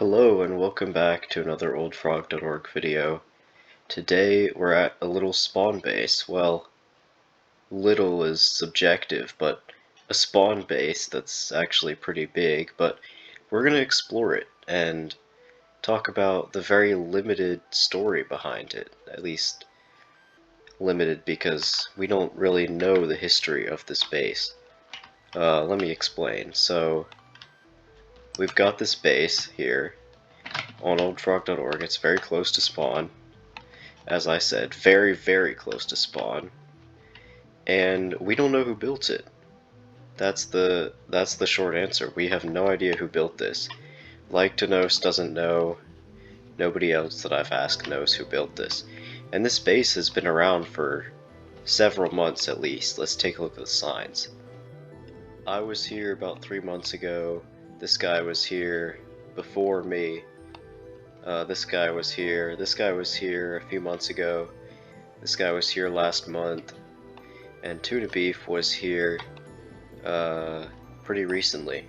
Hello and welcome back to another oldfrog.org video. Today we're at a little spawn base. Well, little is subjective, but a spawn base that's actually pretty big, but we're going to explore it and talk about the very limited story behind it. At least limited because we don't really know the history of this base. Let me explain. So, we've got this base here on oldfrog.org. It's very close to spawn. As I said, very, very close to spawn. And we don't know who built it. That's the short answer. We have no idea who built this. Like to Nos doesn't know. Nobody else that I've asked knows who built this. And this base has been around for several months at least. Let's take a look at the signs. I was here about 3 months ago. This guy was here before me. This guy was here. This guy was here a few months ago. This guy was here last month. And Tuna Beef was here pretty recently.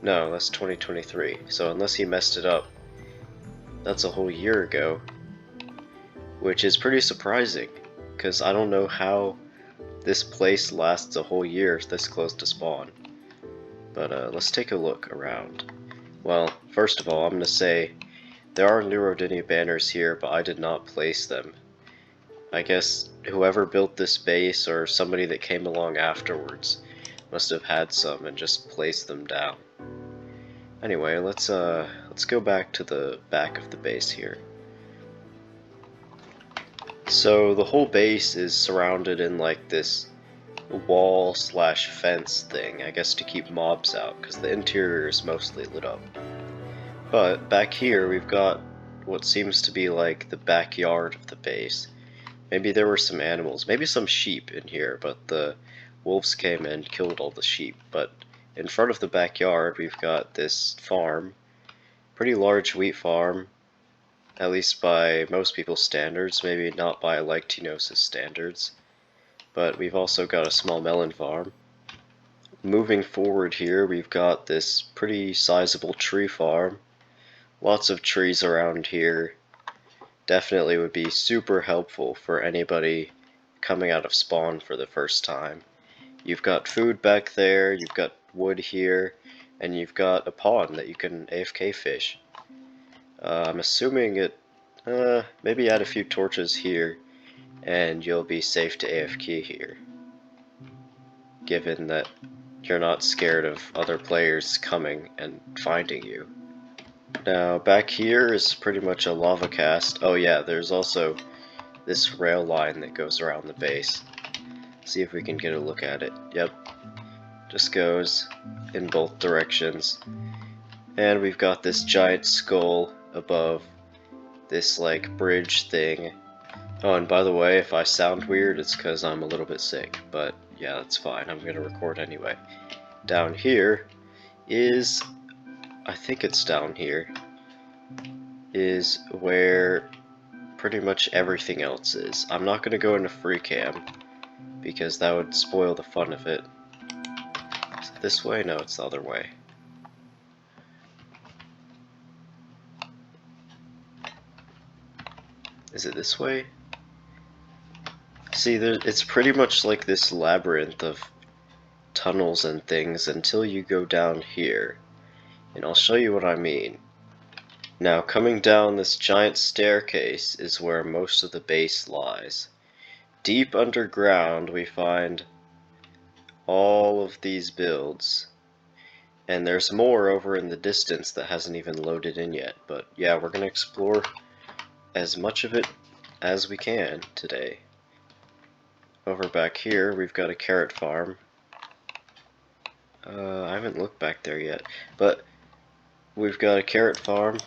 No, that's 2023. So unless he messed it up, that's a whole year ago. Which is pretty surprising, because I don't know how this place lasts a whole year this close to spawn. But let's take a look around. Well, first of all, I'm going to say there are Neurodini banners here, but I did not place them. I guess whoever built this base or somebody that came along afterwards must have had some and just placed them down. Anyway, let's go back to the back of the base here. So the whole base is surrounded in like this wall slash fence thing, I guess to keep mobs out, because the interior is mostly lit up. But back here we've got what seems to be like the backyard of the base. Maybe there were some animals, maybe some sheep in here, but the wolves came and killed all the sheep. But in front of the backyard we've got this farm, pretty large wheat farm, at least by most people's standards, maybe not by Lectinos' standards. But we've also got a small melon farm. Moving forward here we've got this pretty sizable tree farm. Lots of trees around here. Definitely would be super helpful for anybody coming out of spawn for the first time. You've got food back there, you've got wood here, and you've got a pond that you can AFK fish. I'm assuming it, maybe add a few torches here, and you'll be safe to AFK here. Given that you're not scared of other players coming and finding you. Now, back here is pretty much a lava cast. Oh yeah, there's also this rail line that goes around the base. See if we can get a look at it. Yep. Just goes in both directions. And we've got this giant skull above this, like, bridge thing. Oh, and by the way, if I sound weird, it's because I'm a little bit sick. But yeah, that's fine. I'm going to record anyway. Down here is... I think it's down here, is where pretty much everything else is. I'm not going to go into free cam, because that would spoil the fun of it. Is it this way? No, it's the other way. Is it this way? See, it's pretty much like this labyrinth of tunnels and things until you go down here. And I'll show you what I mean. Now, coming down this giant staircase is where most of the base lies. Deep underground we find all of these builds. And there's more over in the distance that hasn't even loaded in yet. But yeah, we're going to explore as much of it as we can today. Over back here we've got a carrot farm. I haven't looked back there yet. But we've got a carrot farm,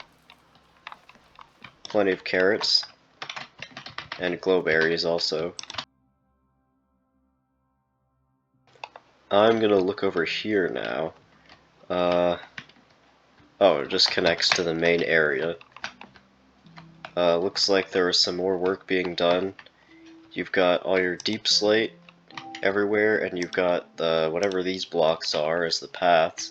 plenty of carrots, and glowberries also. I'm gonna look over here now. Oh, it just connects to the main area. Looks like there was some more work being done. You've got all your deep slate everywhere, and you've got the whatever these blocks are as the paths.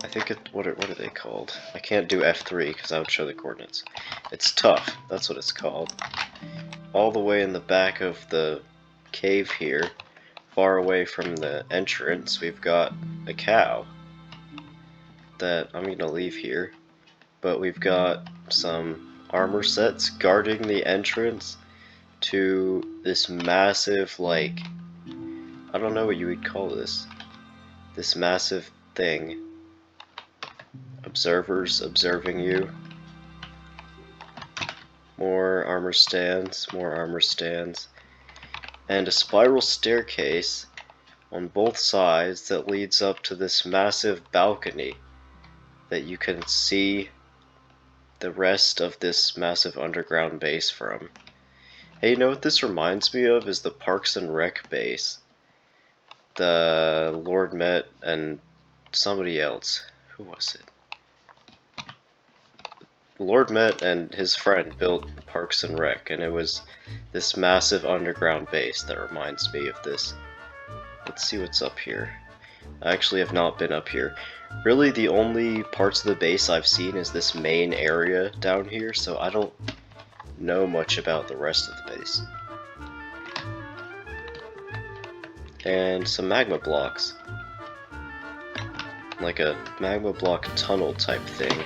I think what are they called? I can't do F3 because I would show the coordinates. It's tough, that's what it's called. All the way in the back of the cave here, far away from the entrance, we've got a cow that I'm gonna leave here. But we've got some armor sets guarding the entrance to this massive, like, I don't know what you would call this. This massive thing. Observers observing you. More armor stands, and a spiral staircase on both sides that leads up to this massive balcony that you can see the rest of this massive underground base from. Hey, you know what this reminds me of is the Parks and Rec base. The Lord Met and somebody else. Who was it? Lord Met and his friend built Parks and Rec, and it was this massive underground base that reminds me of this. Let's see what's up here. I actually have not been up here. Really, the only parts of the base I've seen is this main area down here, so I don't know much about the rest of the base. And some magma blocks. Like a magma block tunnel type thing.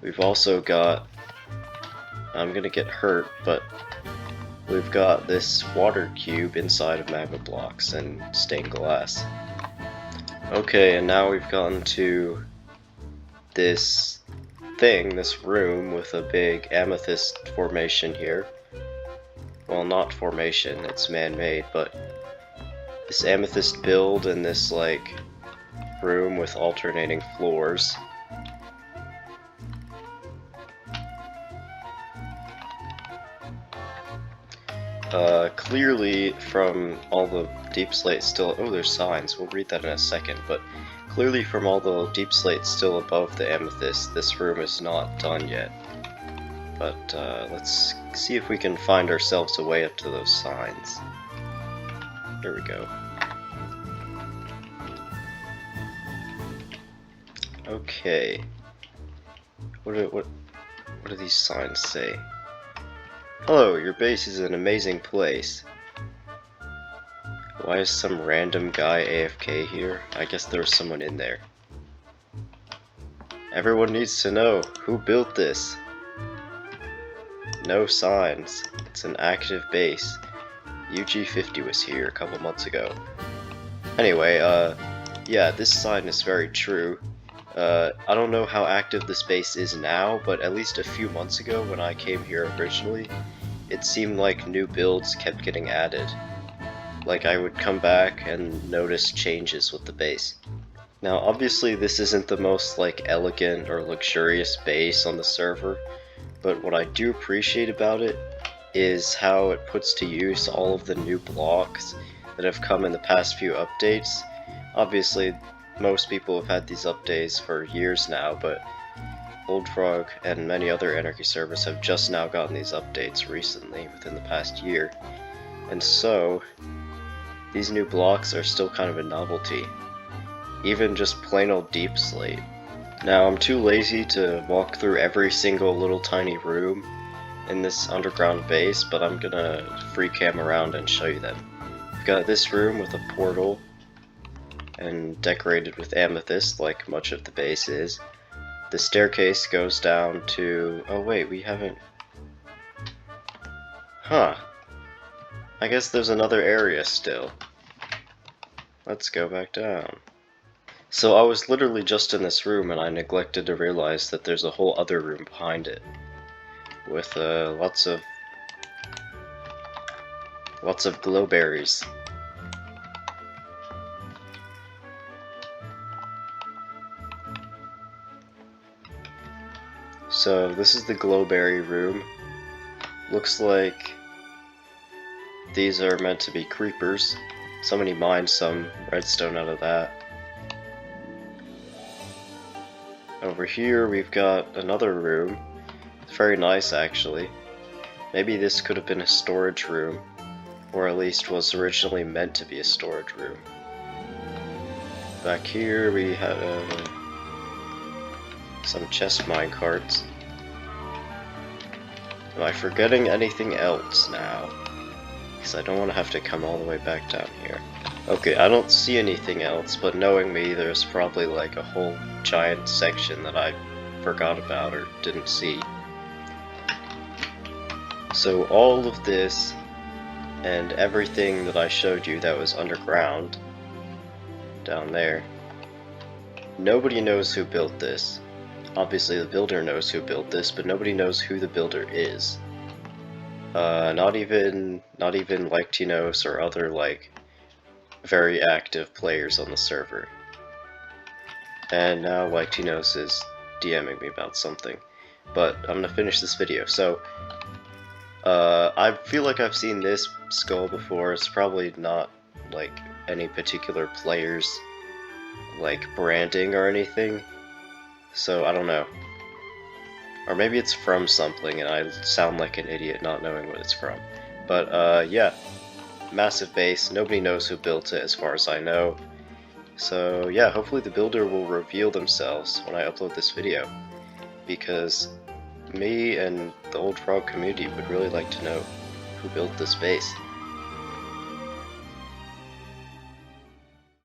We've also got, I'm gonna get hurt, but we've got this water cube inside of magma blocks and stained glass. Okay, and now we've gotten to this thing, this room with a big amethyst formation here. Well, not formation, it's man-made, but this amethyst build and this, like, room with alternating floors. Clearly from all the deep slate still, oh, there's signs, we'll read that in a second, but clearly from all the deep slate still above the amethyst, this room is not done yet. But let's see if we can find ourselves a way up to those signs. Here we go. Okay. What do these signs say? Hello, your base is an amazing place. Why is some random guy AFK here? I guess there was someone in there. Everyone needs to know, who built this? No signs. It's an active base. UG50 was here a couple months ago. Anyway, yeah, this sign is very true. I don't know how active this base is now, but at least a few months ago when I came here originally, it seemed like new builds kept getting added. Like I would come back and notice changes with the base. Now obviously this isn't the most like elegant or luxurious base on the server, but what I do appreciate about it is how it puts to use all of the new blocks that have come in the past few updates. Obviously most people have had these updates for years now, but Old Frog and many other Anarchy servers have just now gotten these updates recently, within the past year. And so, these new blocks are still kind of a novelty. Even just plain old deep slate. Now, I'm too lazy to walk through every single little tiny room in this underground base, but I'm gonna free cam around and show you them. We've got this room with a portal, and decorated with amethyst like much of the base is. The staircase goes down to... oh wait, we haven't... huh. I guess there's another area still. Let's go back down. So I was literally just in this room and I neglected to realize that there's a whole other room behind it. With lots of glowberries. So this is the glowberry room. Looks like these are meant to be creepers. Somebody mined some redstone out of that. Over here we've got another room. It's very nice actually. Maybe this could have been a storage room, or at least was originally meant to be a storage room. Back here we have some chest minecarts. Am I forgetting anything else now? Because I don't want to have to come all the way back down here. Okay, I don't see anything else, but knowing me, there's probably like a whole giant section that I forgot about or didn't see. So all of this and everything that I showed you that was underground down there, nobody knows who built this. Obviously the builder knows who built this, but nobody knows who the builder is. Not even Lectinos or other like very active players on the server. And now Lectinos is DMing me about something. But I'm gonna finish this video. So I feel like I've seen this skull before. It's probably not like any particular player's like branding or anything. So I don't know. Or maybe it's from something and I sound like an idiot not knowing what it's from. But yeah, massive base. Nobody knows who built it as far as I know. So yeah, hopefully the builder will reveal themselves when I upload this video. Because me and the Old Frog community would really like to know who built this base.